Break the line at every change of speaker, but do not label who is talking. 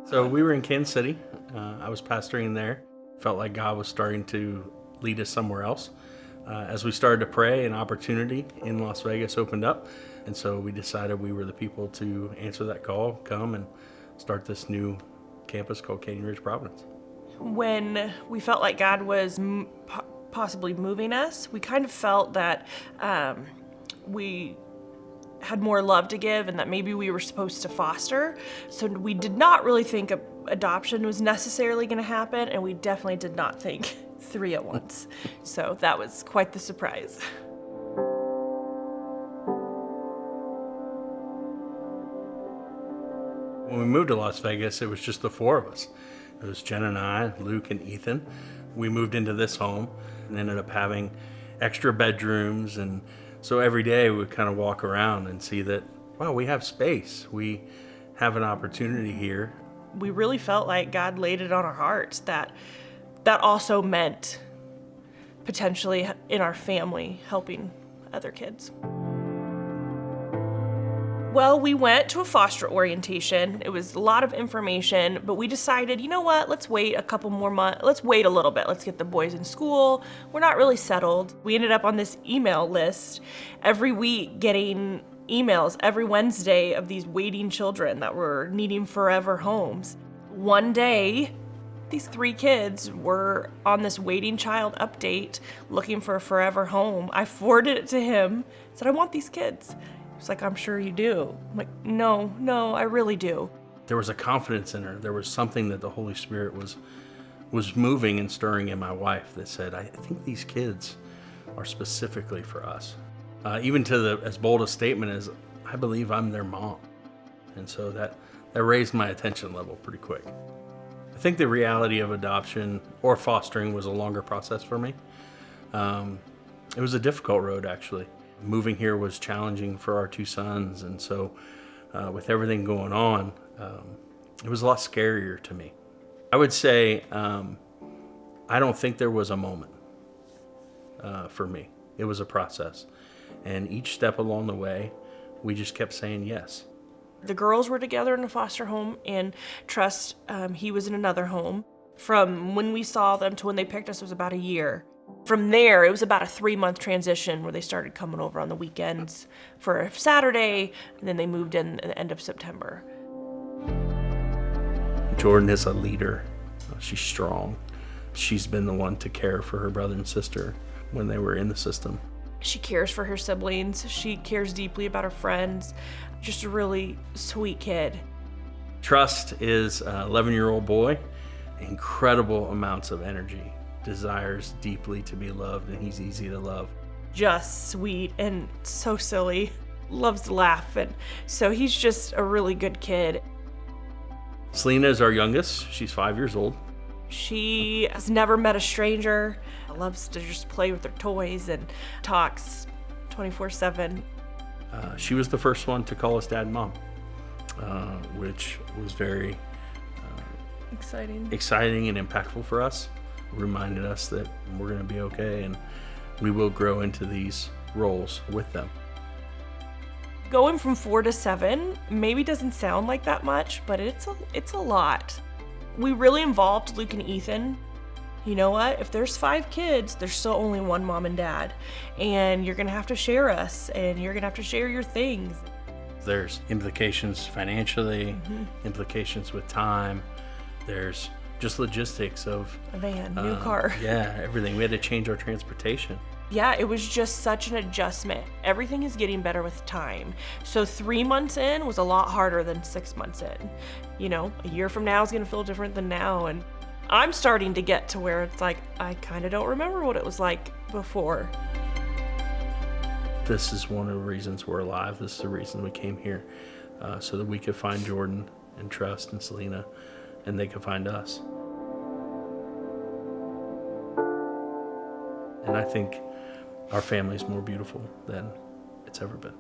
So we were in Kansas City. I was pastoring there. Felt like God was starting to lead us somewhere else. As we started to pray, an opportunity in Las Vegas opened up. And so we decided we were the people to answer that call, come and start this new campus called Canyon Ridge Providence.
When we felt like God was possibly moving us, we kind of felt that we had more love to give and that maybe we were supposed to foster. So we did not really think adoption was necessarily going to happen, and we definitely did not think 3 at once. So that was quite the surprise.
When we moved to Las Vegas, it was just the 4 of us. It was Jenna and I, Luke and Ethan. We moved into this home and ended up having extra bedrooms, and so every day we would kind of walk around and see that, wow, we have space. We have an opportunity here.
We really felt like God laid it on our hearts that also meant potentially in our family helping other kids. Well, we went to a foster orientation. It was a lot of information, but we decided, you know what, let's wait a couple more months. Let's wait a little bit. Let's get the boys in school. We're not really settled. We ended up on this email list every week, getting emails every Wednesday of these waiting children that were needing forever homes. One day, these 3 kids were on this waiting child update looking for a forever home. I forwarded it to him, said, I want these kids. He's like, I'm sure you do. I'm like, no, I really do.
There was a confidence in her. There was something that the Holy Spirit was moving and stirring in my wife that said, I think these kids are specifically for us. Even to as bold a statement as, I believe I'm their mom. And so that raised my attention level pretty quick. I think the reality of adoption or fostering was a longer process for me. It was a difficult road, actually. Moving here was challenging for our 2 sons, and so with everything going on, it was a lot scarier to me. I would say I don't think there was a moment for me. It was a process, and each step along the way, we just kept saying yes.
The girls were together in a foster home, and Trust, he was in another home. From when we saw them to when they picked us was about a year. From there, it was about a 3-month transition where they started coming over on the weekends for a Saturday, and then they moved in at the end of September.
Jordan is a leader. She's strong. She's been the one to care for her brother and sister when they were in the system.
She cares for her siblings. She cares deeply about her friends. Just a really sweet kid.
Trust is an 11-year-old boy. Incredible amounts of energy. Desires deeply to be loved, and he's easy to love.
Just sweet and so silly. Loves to laugh, and so he's just a really good kid.
Selena is our youngest. She's 5 years old.
She has never met a stranger. Loves to just play with her toys and talks 24/7.
She was the first one to call us dad and mom, which was very exciting and impactful for us. Reminded us that we're going to be okay and we will grow into these roles with them.
Going from 4 to 7 maybe doesn't sound like that much, but it's a lot. We really involved Luke and Ethan. You know what? If there's 5 kids, there's still only 1 mom and dad, and you're going to have to share us, and you're going to have to share your things.
There's implications financially, implications with time. There's just logistics of
a van, new car.
Yeah, everything. We had to change our transportation.
Yeah, it was just such an adjustment. Everything is getting better with time. So 3 months in was a lot harder than 6 months in. You know, a year from now is going to feel different than now. And I'm starting to get to where it's like, I kind of don't remember what it was like before.
This is one of the reasons we're alive. This is the reason we came here, so that we could find Jordan and Trust and Selena, and they could find us. And I think our family's more beautiful than it's ever been.